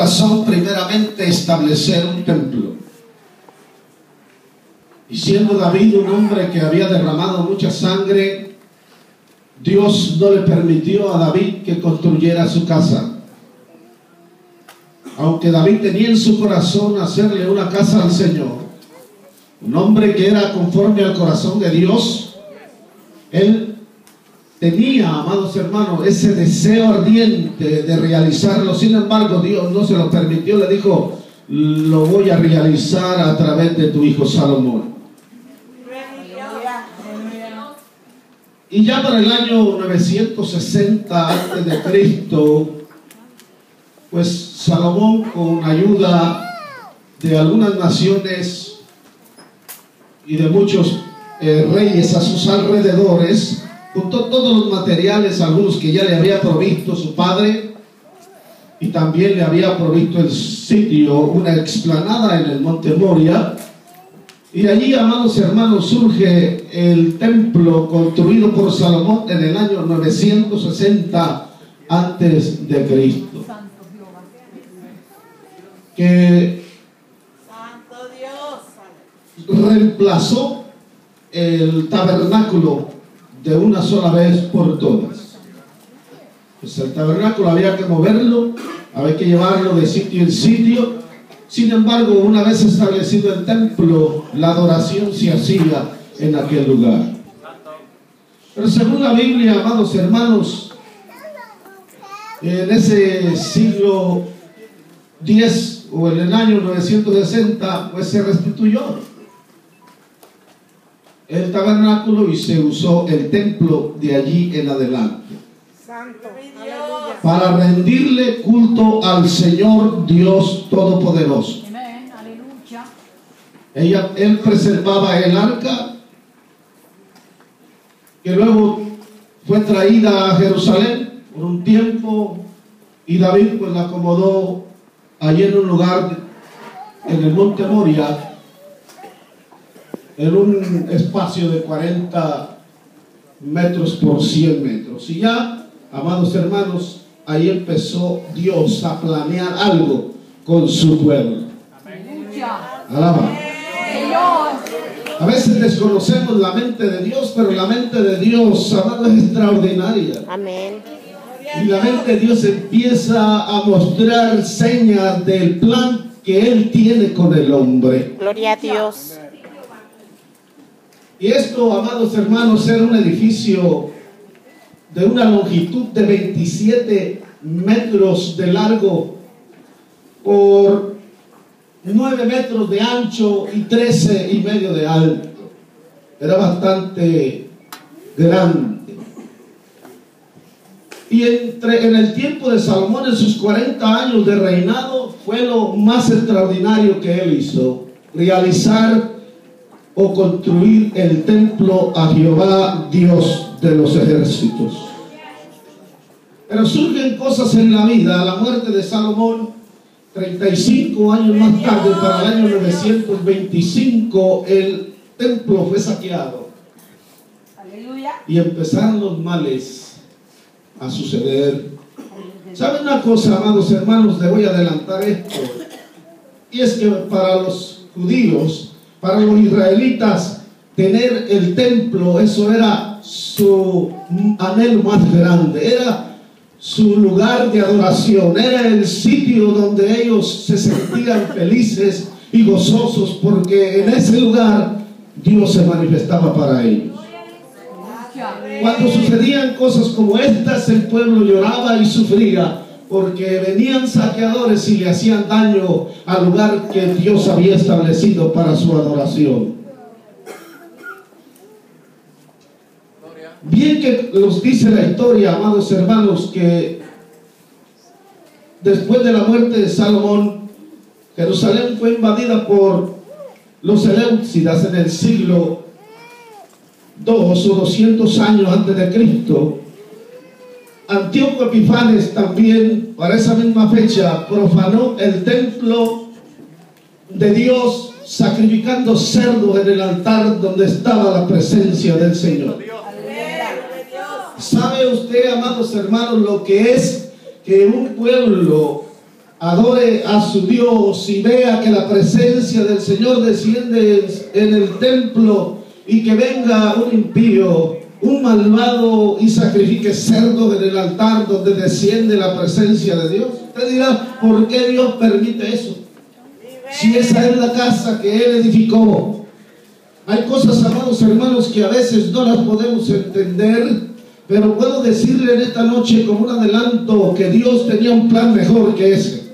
corazón primeramente establecer un templo. Y siendo David un hombre que había derramado mucha sangre, Dios no le permitió a David que construyera su casa. Aunque David tenía en su corazón hacerle una casa al Señor, un hombre que era conforme al corazón de Dios, él tenía, amados hermanos, ese deseo ardiente de realizarlo. Sin embargo, Dios no se lo permitió. Le dijo: lo voy a realizar a través de tu hijo Salomón. Y ya para el año 960 a.C., pues Salomón, con ayuda de algunas naciones y de muchos reyes a sus alrededores, juntó todos los materiales, algunos que ya le había provisto su padre, y también le había provisto el sitio, una explanada en el monte Moria. Y allí, amados hermanos, surge el templo construido por Salomón en el año 960 antes de Cristo, que reemplazó el tabernáculo de una sola vez por todas. Pues el tabernáculo había que moverlo, había que llevarlo de sitio en sitio. Sin embargo, una vez establecido el templo, la adoración se hacía en aquel lugar. Pero según la Biblia, amados hermanos, en ese siglo X o en el año 960, pues se restituyó el tabernáculo y se usó el templo de allí en adelante, para rendirle culto al Señor Dios Todopoderoso. Él preservaba el arca, que luego fue traída a Jerusalén por un tiempo, y David pues la acomodó allí en un lugar en el monte Moria, en un espacio de 40 metros por 100 metros. Y ya, amados hermanos, ahí empezó Dios a planear algo con su pueblo. Alaba. A veces desconocemos la mente de Dios, pero la mente de Dios, amado, es extraordinaria. Amén. Y la mente de Dios empieza a mostrar señas del plan que Él tiene con el hombre. Gloria a Dios. Y esto, amados hermanos, era un edificio de una longitud de 27 metros de largo por 9 metros de ancho y 13,5 de alto. Era bastante grande. Y en el tiempo de Salomón, en sus 40 años de reinado, fue lo más extraordinario que él hizo: realizar o construir el templo a Jehová, Dios de los ejércitos. Pero surgen cosas en la vida. A la muerte de Salomón, 35 años más tarde, para el año 925, el templo fue saqueado. Aleluya. Y empezaron los males a suceder. ¿Saben una cosa, amados hermanos? Les voy a adelantar esto. Y es que para los judíos, para los israelitas, tener el templo, eso era su anhelo más grande, era su lugar de adoración, era el sitio donde ellos se sentían felices y gozosos, porque en ese lugar Dios se manifestaba para ellos. Cuando sucedían cosas como estas, el pueblo lloraba y sufría, porque venían saqueadores y le hacían daño al lugar que Dios había establecido para su adoración. Bien que nos dice la historia, amados hermanos, que después de la muerte de Salomón, Jerusalén fue invadida por los Seleucidas en el siglo II o 200 años antes de Cristo. Antíoco Epifanes también, para esa misma fecha, profanó el templo de Dios, sacrificando cerdos en el altar donde estaba la presencia del Señor. ¿Sabe usted, amados hermanos, lo que es que un pueblo adore a su Dios y vea que la presencia del Señor desciende en el templo y que venga un impío, un malvado y sacrifique cerdo en el altar donde desciende la presencia de Dios. Usted dirá, ¿por qué Dios permite eso? Si esa es la casa que Él edificó. Hay cosas, amados hermanos, que a veces no las podemos entender, pero puedo decirle en esta noche como un adelanto que Dios tenía un plan mejor que ese.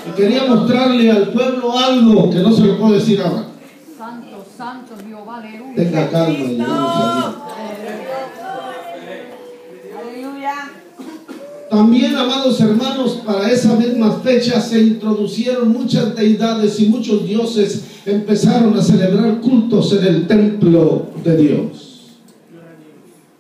Y quería mostrarle al pueblo algo que no se lo puedo decir ahora. Santo, santo Jehová, aleluya. Tenga calma y vamos a Aleluya. También, amados hermanos, para esa misma fecha se introducieron muchas deidades y muchos dioses empezaron a celebrar cultos en el templo de Dios.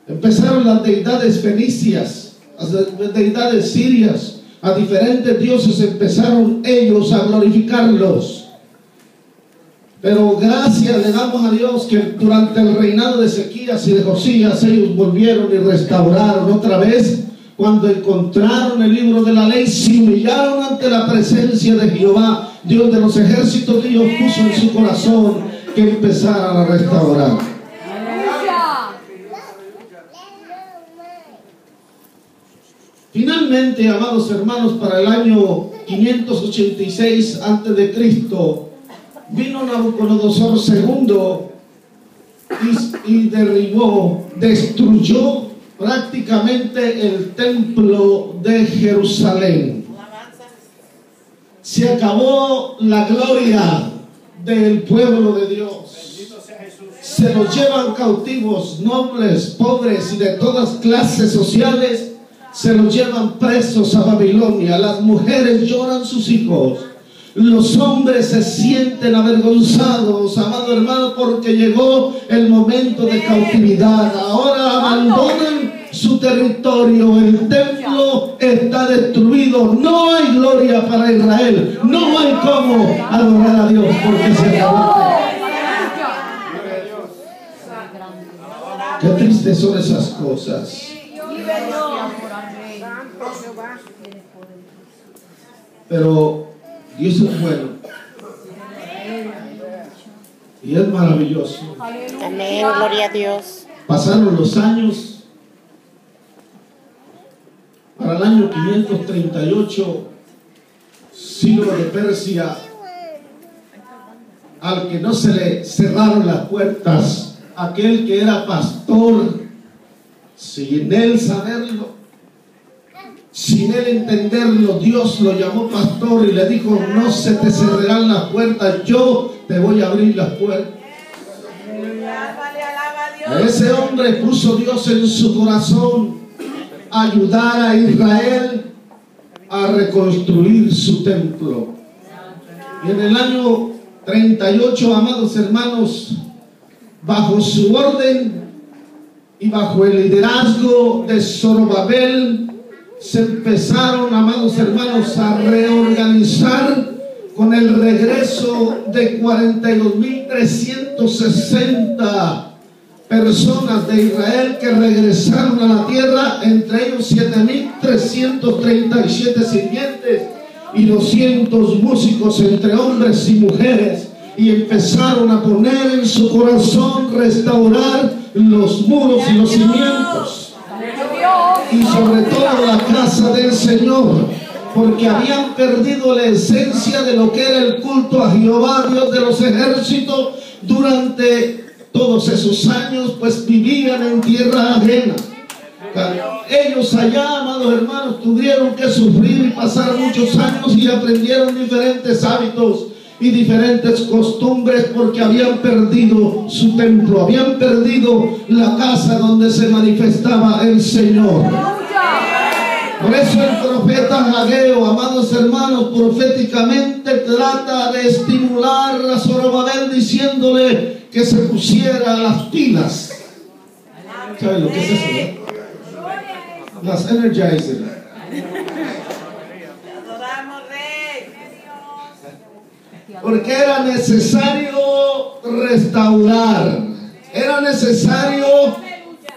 Empezaron las deidades fenicias, las deidades sirias, a diferentes dioses empezaron ellos a glorificarlos. Pero gracias le damos a Dios que durante el reinado de Ezequías y de Josías ellos volvieron y restauraron otra vez. Cuando encontraron el libro de la ley, se humillaron ante la presencia de Jehová, Dios de los ejércitos. Dios puso en su corazón que empezaran a restaurar. Finalmente, amados hermanos, para el año 586 a.C., vino Nabucodonosor II y derribó, destruyó prácticamente el templo de Jerusalén. Se acabó la gloria del pueblo de Dios. Se los llevan cautivos, nobles, pobres y de todas clases sociales. Se los llevan presos a Babilonia. Las mujeres lloran sus hijos. Los hombres se sienten avergonzados, amado hermano, porque llegó el momento de cautividad. Ahora abandonan su territorio. El templo está destruido. No hay gloria para Israel. No hay cómo adorar a Dios porque se acabó. Qué tristes son esas cosas. Pero Dios es bueno y es maravilloso. Amén, gloria a Dios. Pasaron los años. Para el año 538, Ciro de Persia, al que no se le cerraron las puertas, aquel que era pastor, sin él saberlo, sin él entenderlo, Dios lo llamó pastor y le dijo: no se te cerrarán las puertas, yo te voy a abrir las puertas. A ese hombre puso Dios en su corazón ayudar a Israel a reconstruir su templo. Y en el año 38, amados hermanos, bajo su orden y bajo el liderazgo de Zorobabel, se empezaron, amados hermanos, a reorganizar con el regreso de 42.360 personas de Israel que regresaron a la tierra, entre ellos 7.337 sirvientes y 200 músicos entre hombres y mujeres, y empezaron a poner en su corazón restaurar los muros y los cimientos y sobre todo la casa del Señor, porque habían perdido la esencia de lo que era el culto a Jehová, Dios de los ejércitos, durante todos esos años, pues vivían en tierra ajena. Ellos allá, amados hermanos, tuvieron que sufrir y pasar muchos años y aprendieron diferentes hábitos y diferentes costumbres, porque habían perdido su templo, habían perdido la casa donde se manifestaba el Señor. Por eso el profeta Ageo, amados hermanos, proféticamente trata de estimular a Zorobabel diciéndole que se pusiera las pilas. ¿Saben lo que es eso? Las Energizer. Porque era necesario restaurar, era necesario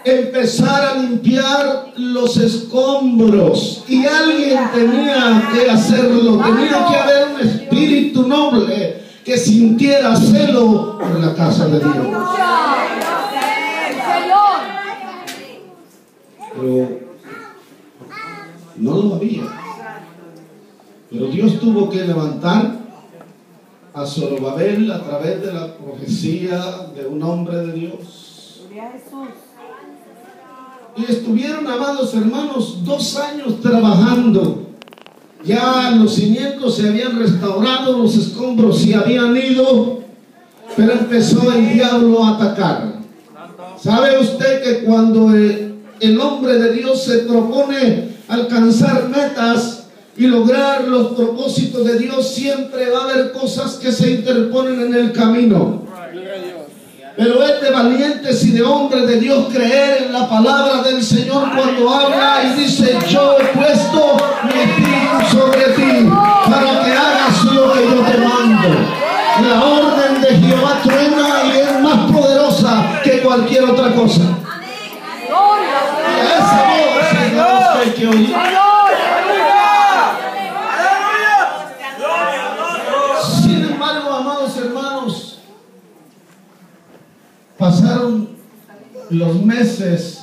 empezar a limpiar los escombros, y alguien tenía que hacerlo. Tenía que haber un espíritu noble que sintiera celo por la casa de Dios. Pero no lo había. Pero Dios tuvo que levantar a Zorobabel a través de la profecía de un hombre de Dios. Y estuvieron, amados hermanos, 2 años trabajando. Ya los cimientos se habían restaurado, los escombros se habían ido, pero empezó el diablo a atacar. ¿Sabe usted que cuando el hombre de Dios se propone alcanzar metas y lograr los propósitos de Dios, siempre va a haber cosas que se interponen en el camino? Pero es de valientes y de hombres de Dios creer en la palabra del Señor cuando habla y dice: yo he puesto mi espíritu sobre ti para que hagas lo que yo te mando. La orden de Jehová truena y es más poderosa que cualquier otra cosa. Y a esa voz, hermanos, hay que oír. Sin embargo, amados hermanos, pasaron los meses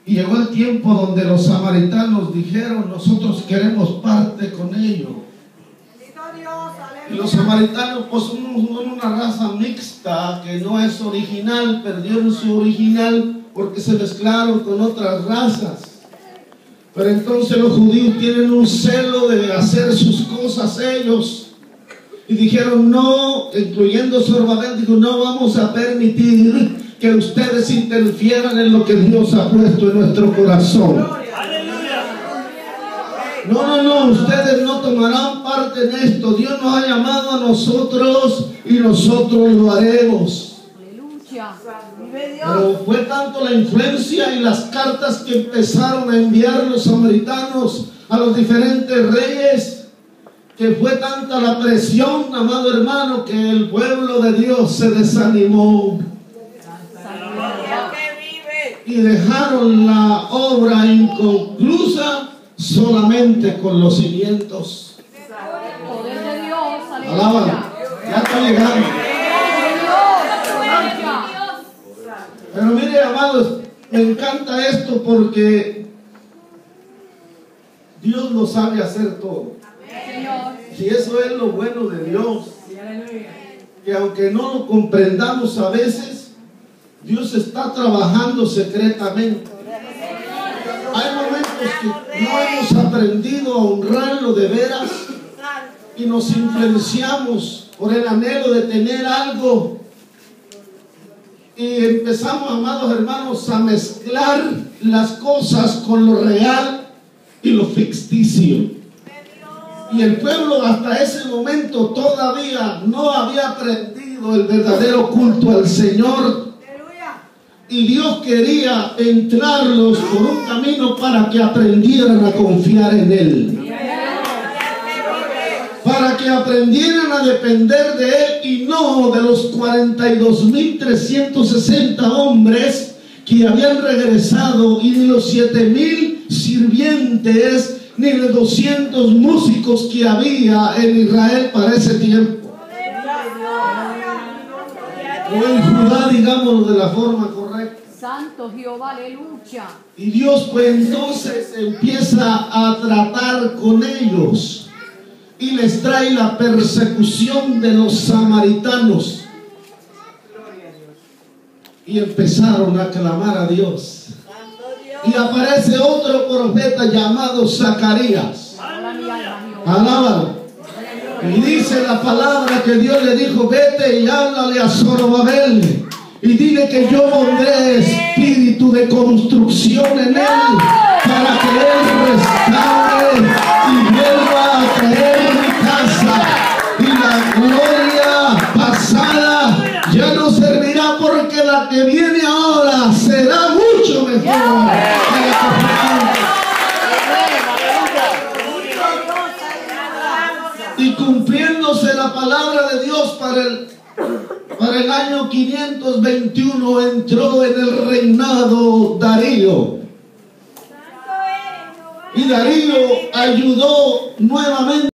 y llegó el tiempo donde los samaritanos dijeron: nosotros queremos parte con ellos. Y los samaritanos pues son una raza mixta que no es original, perdieron su original porque se mezclaron con otras razas. Pero entonces los judíos tienen un celo de hacer sus cosas ellos. Y dijeron no, incluyendo Zorobabel, dijo: no vamos a permitir que ustedes interfieran en lo que Dios ha puesto en nuestro corazón. No, ustedes no tomarán parte en esto. Dios nos ha llamado a nosotros y nosotros lo haremos. Pero fue tanto la influencia y las cartas que empezaron a enviar los samaritanos a los diferentes reyes, que fue tanta la presión, amado hermano, que el pueblo de Dios se desanimó y dejaron la obra inconclusa solamente con los cimientos. Alábalo, ya está llegando. Pero mire, amados, me encanta esto porque Dios lo sabe hacer todo. Y eso es lo bueno de Dios, que aunque no lo comprendamos a veces, Dios está trabajando secretamente. Hay momentos que no hemos aprendido a honrarlo de veras y nos influenciamos por el anhelo de tener algo y empezamos, amados hermanos, a mezclar las cosas con lo real y lo ficticio. Y el pueblo hasta ese momento todavía no había aprendido el verdadero culto al Señor. Y Dios quería entrarlos por un camino para que aprendieran a confiar en Él, para que aprendieran a depender de Él y no de los 42.360 hombres que habían regresado, y ni los 7.000 sirvientes, ni los 200 músicos que había en Israel para ese tiempo, o en Judá, digámoslo de la forma correcta. Santo Jehová, aleluya. Y Dios pues entonces empieza a tratar con ellos y les trae la persecución de los samaritanos, y empezaron a clamar a Dios. Y aparece otro profeta llamado Zacarías. Alábalo. Y dice la palabra que Dios le dijo: vete y háblale a Zorobabel y dile que yo pondré espíritu de construcción en él para que él restaure y vuelva a traer mi casa, y la gloria pasada ya no servirá, porque la que viene ahora será mucho mejor que la que fue antes. Y cumpliéndose la palabra de Dios para el Para el año 521 entró en el reinado Darío. Y Darío ayudó nuevamente